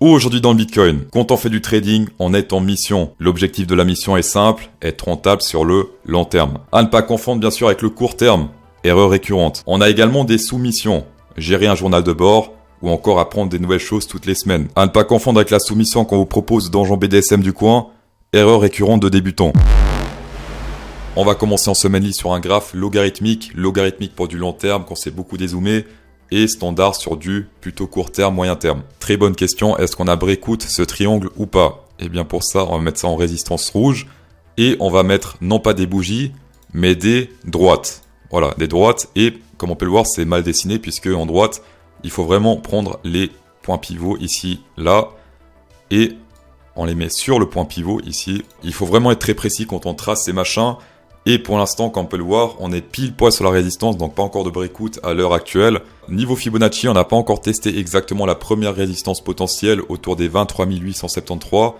Aujourd'hui dans le Bitcoin, quand on fait du trading, on est en mission. L'objectif de la mission est simple, être rentable sur le long terme. À ne pas confondre bien sûr avec le court terme, erreur récurrente. On a également des sous-missions, gérer un journal de bord, ou encore apprendre des nouvelles choses toutes les semaines. À ne pas confondre avec la soumission qu'on vous propose Donjon BDSM du coin, erreur récurrente de débutant. On va commencer en semaine sur un graphe logarithmique pour du long terme quand c'est beaucoup dézoomé, et standard sur du plutôt court terme, moyen terme. Très bonne question, est-ce qu'on a breakout ce triangle ou pas? Eh bien pour ça, on va mettre ça en résistance rouge, et on va mettre non pas des bougies, mais des droites. Voilà, des droites, et comme on peut le voir, c'est mal dessiné, puisque en droite, il faut vraiment prendre les points pivots ici, là, et on les met sur le point pivot ici. Il faut vraiment être très précis quand on trace ces machins. Et pour l'instant, comme on peut le voir, on est pile poil sur la résistance, donc pas encore de breakout à l'heure actuelle. Niveau Fibonacci, on n'a pas encore testé exactement la première résistance potentielle autour des 23 873.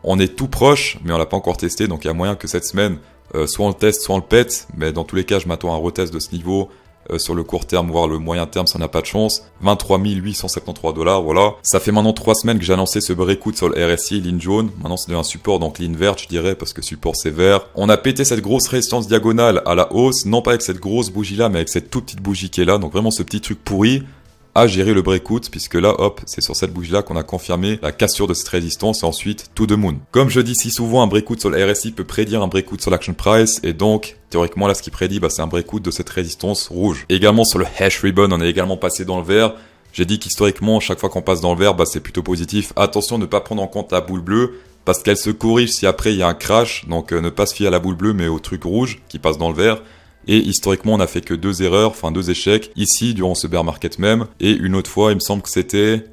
On est tout proche, mais on l'a pas encore testé, donc il y a moyen que cette semaine, soit on le teste, soit on le pète. Mais dans tous les cas, je m'attends à un retest de ce niveau. Sur le court terme, voire le moyen terme, ça n'a pas de chance. 23 873 $, voilà. Ça fait maintenant 3 semaines que j'ai annoncé ce breakout sur le RSI, ligne jaune. Maintenant, c'est un support, donc ligne verte, je dirais, parce que support c'est vert. On a pété cette grosse résistance diagonale à la hausse, non pas avec cette grosse bougie là, mais avec cette toute petite bougie qui est là. Donc vraiment ce petit truc pourri à gérer le breakout, puisque là, hop, c'est sur cette bougie-là qu'on a confirmé la cassure de cette résistance et ensuite to the moon. Comme je dis si souvent, un breakout sur le RSI peut prédire un breakout sur l'action price et donc, théoriquement, là, ce qui prédit, c'est un breakout de cette résistance rouge. Également sur le hash ribbon, on est également passé dans le vert. J'ai dit qu'historiquement, chaque fois qu'on passe dans le vert, c'est plutôt positif. Attention, ne pas prendre en compte la boule bleue parce qu'elle se corrige si après il y a un crash. Donc, ne pas se fier à la boule bleue, mais au truc rouge qui passe dans le vert. Et historiquement, on a fait que 2 erreurs, enfin 2 échecs, ici, durant ce bear market même. Et une autre fois, il me semble que c'était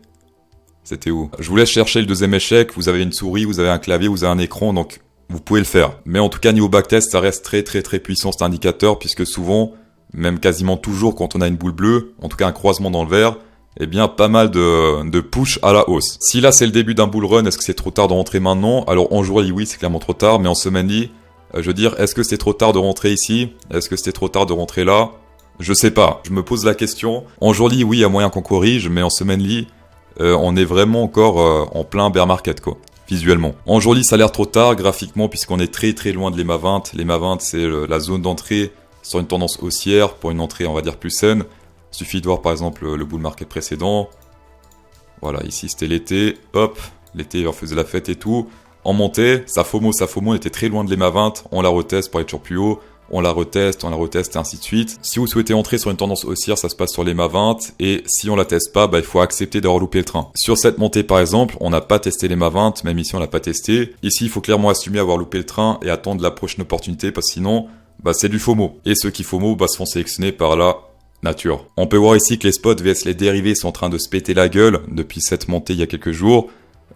où? Je vous laisse chercher le deuxième échec. Vous avez une souris, vous avez un clavier, vous avez un écran, donc vous pouvest le faire. Mais en tout cas, niveau backtest, ça reste très puissant cet indicateur, puisque souvent, même quasiment toujours quand on a une boule bleue, en tout cas un croisement dans le vert, eh bien, pas mal de push à la hausse. Si là, c'est le début d'un bull run, est-ce que c'est trop tard de rentrer maintenant? Alors, en journée, oui, c'est clairement trop tard, mais en semaine, je veux dire, est-ce que c'est trop tard de rentrer ici? Est-ce que c'était trop tard de rentrer là? Je sais pas. Je me pose la question. En journée, oui, il y a moyen qu'on corrige, mais en semaine, on est vraiment encore en plein bear market, quoi, visuellement. En journée, ça a l'air trop tard, graphiquement, puisqu'on est très loin de l'EMA 20. L'EMA 20, c'est la zone d'entrée sur une tendance haussière, pour une entrée, on va dire, plus saine. Il suffit de voir, par exemple, le bull market précédent. Voilà, ici, c'était l'été. Hop, l'été, on faisait la fête et tout. En montée, ça FOMO, on était très loin de l'EMA 20, on la reteste pour être toujours plus haut, on la reteste et ainsi de suite. Si vous souhaitez entrer sur une tendance haussière, ça se passe sur l'EMA 20, et si on la teste pas, il faut accepter d'avoir loupé le train. Sur cette montée par exemple, on n'a pas testé l'EMA 20, même ici on l'a pas testé. Ici, il faut clairement assumer avoir loupé le train et attendre la prochaine opportunité, parce que sinon, c'est du FOMO. Et ceux qui FOMO, se font sélectionner par la nature. On peut voir ici que les spots vs les dérivés sont en train de se péter la gueule depuis cette montée il y a quelques jours.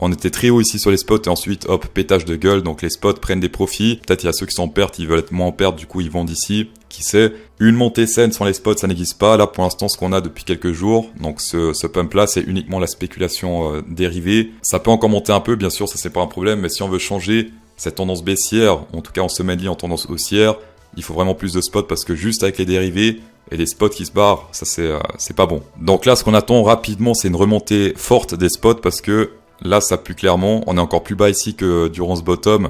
On était très haut ici sur les spots et ensuite, hop, pétage de gueule. Donc les spots prennent des profits. Peut-être il y a ceux qui sont en perte, ils veulent être moins en perte, du coup ils vendent ici. Qui sait? Une montée saine sans les spots, ça n'existe pas. Là, pour l'instant, ce qu'on a depuis quelques jours, donc ce pump-là, c'est uniquement la spéculation dérivée. Ça peut encore monter un peu, bien sûr, ça c'est pas un problème. Mais si on veut changer cette tendance baissière, en tout cas en semaine en tendance haussière, il faut vraiment plus de spots parce que juste avec les dérivés et les spots qui se barrent, ça c'est pas bon. Donc là, ce qu'on attend rapidement, c'est une remontée forte des spots parce que là, ça pue clairement. On est encore plus bas ici que durant ce bottom.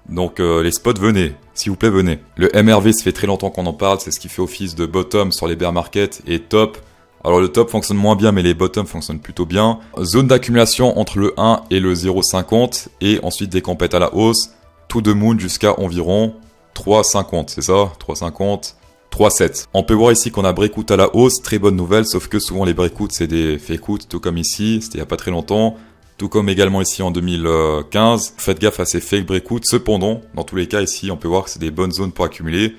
Donc, les spots, venez. S'il vous plaît, venez. Le MRV, ça fait très longtemps qu'on en parle. C'est ce qui fait office de bottom sur les bear market et top. Alors, le top fonctionne moins bien, mais les bottoms fonctionnent plutôt bien. Zone d'accumulation entre le 1 et le 0,50. Et ensuite, des compètes à la hausse. To the moon jusqu'à environ 3,50. C'est ça? 3,50. 3,7. On peut voir ici qu'on a breakout à la hausse. Très bonne nouvelle. Sauf que souvent, les breakouts, c'est des fake-outs. Tout comme ici. C'était il n'y a pas très longtemps. Tout comme également ici en 2015. Faites gaffe à ces fake breakouts. Cependant, dans tous les cas, ici, on peut voir que c'est des bonnes zones pour accumuler.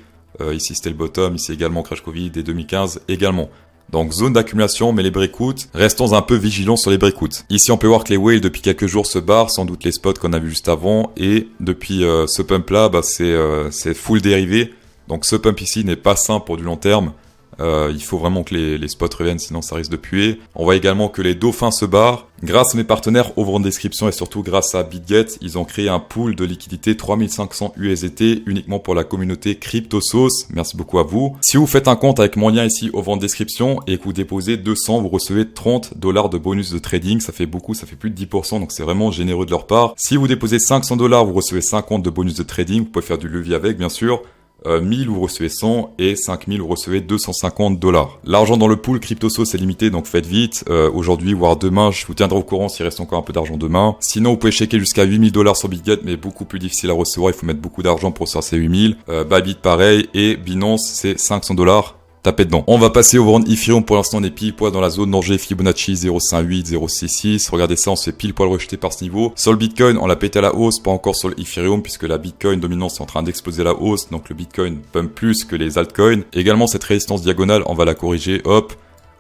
Ici, c'était le bottom. Ici également, crash Covid et 2015 également. Donc, zone d'accumulation, mais les breakouts, restons un peu vigilants sur les breakouts. Ici, on peut voir que les whales, depuis quelques jours, se barrent. Sans doute les spots qu'on a vu juste avant. Et depuis ce pump-là, c'est full dérivé. Donc, ce pump ici n'est pas sain pour du long terme. Il faut vraiment que les spots reviennent, sinon ça risque de puer. On voit également que les dauphins se barrent. Grâce à mes partenaires over en description et surtout grâce à BitGet, ils ont créé un pool de liquidité 3500 USDT uniquement pour la communauté CryptoSauce. Merci beaucoup à vous. Si vous faites un compte avec mon lien ici over en description et que vous déposez 200, vous recevez $30 de bonus de trading. Ça fait beaucoup, ça fait plus de 10%, donc c'est vraiment généreux de leur part. Si vous déposez $500, vous recevez 50 de bonus de trading. Vous pouvez faire du levier avec, bien sûr. 1000 vous recevez 100 et 5000 vous recevez $250. L'argent dans le pool CryptoSauce est limité, donc faites vite. Aujourd'hui voire demain, je vous tiendrai au courant s'il reste encore un peu d'argent demain. Sinon vous pouvez checker jusqu'à $8000 sur BitGet, mais beaucoup plus difficile à recevoir, il faut mettre beaucoup d'argent pour sortir ces 8000. Bybit pareil et Binance c'est $500. Tapez dedans. On va passer au vent Ethereum. Pour l'instant, on est pile poil dans la zone danger Fibonacci 0,58, 0,66. Regardez ça, on se fait pile poil rejeter par ce niveau. Sur le Bitcoin, on l'a pété à la hausse, pas encore sur le Ethereum puisque la Bitcoin dominance est en train d'exploser à la hausse. Donc le Bitcoin pump plus que les altcoins. Également, cette résistance diagonale, on va la corriger. Hop,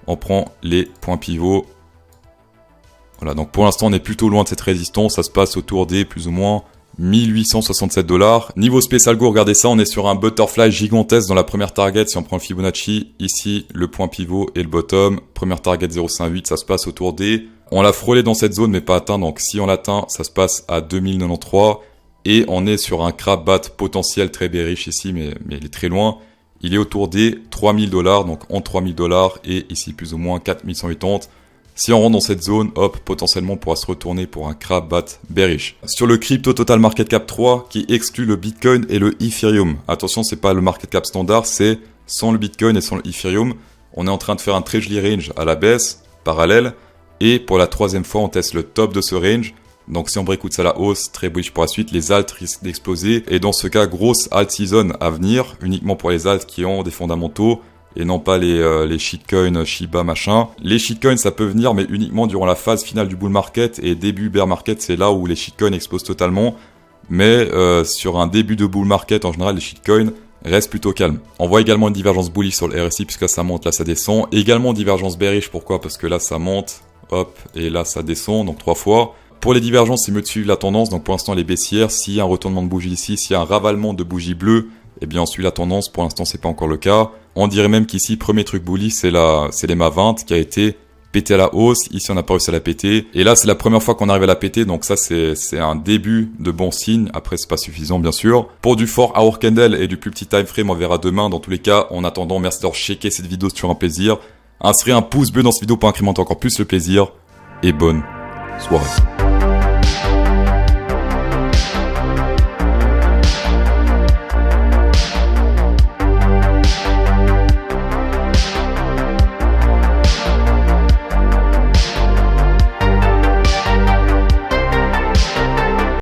on prend les points pivots. Voilà, donc pour l'instant, on est plutôt loin de cette résistance. Ça se passe autour des plus ou moins $1867. Niveau space algo, regardez ça, on est sur un butterfly gigantesque dans la première target. Si on prend le Fibonacci, ici, le point pivot et le bottom. Première target 0,58, ça se passe autour des... On l'a frôlé dans cette zone, mais pas atteint. Donc si on l'atteint, ça se passe à 2093. Et on est sur un crab bat potentiel très bearish ici, mais il est très loin. Il est autour des $3000, donc entre $3000 et ici plus ou moins 4180. Si on rentre dans cette zone, hop, potentiellement on pourra se retourner pour un crab bat bearish. Sur le crypto total market cap 3 qui exclut le Bitcoin et le Ethereum. Attention, c'est pas le market cap standard, c'est sans le Bitcoin et sans le Ethereum. On est en train de faire un très joli range à la baisse, parallèle. Et pour la troisième fois, on teste le top de ce range. Donc si on breakout ça à la hausse, très bullish pour la suite, les alts risquent d'exploser. Et dans ce cas, grosse alt season à venir, uniquement pour les alts qui ont des fondamentaux. Et non pas les shitcoins, Shiba, machin. Les shitcoins, ça peut venir, mais uniquement durant la phase finale du bull market. Et début bear market, c'est là où les shitcoins explosent totalement. Mais sur un début de bull market, en général, les shitcoins restent plutôt calmes. On voit également une divergence bullish sur le RSI, puisque là, ça monte, là, ça descend. Et également une divergence bearish, pourquoi? Parce que là, ça monte, hop, et là, ça descend, donc 3 fois. Pour les divergences, c'est mieux de suivre la tendance. Donc pour l'instant, les baissières, s'il y a un retournement de bougie ici, s'il y a un ravalement de bougie bleue, eh bien on suit la tendance. Pour l'instant, c'est pas encore le cas. On dirait même qu'ici, premier truc bullish, c'est l'EMA 20 qui a été pété à la hausse. Ici, on n'a pas réussi à la péter. Et là, c'est la première fois qu'on arrive à la péter. Donc ça, c'est un début de bon signe. Après, c'est pas suffisant, bien sûr. Pour du fort hour candle et du plus petit time frame, on verra demain. Dans tous les cas, en attendant, merci d'avoir checké cette vidéo, c'est toujours un plaisir. Inscrivez un pouce bleu dans cette vidéo pour incrémenter encore plus le plaisir. Et bonne soirée.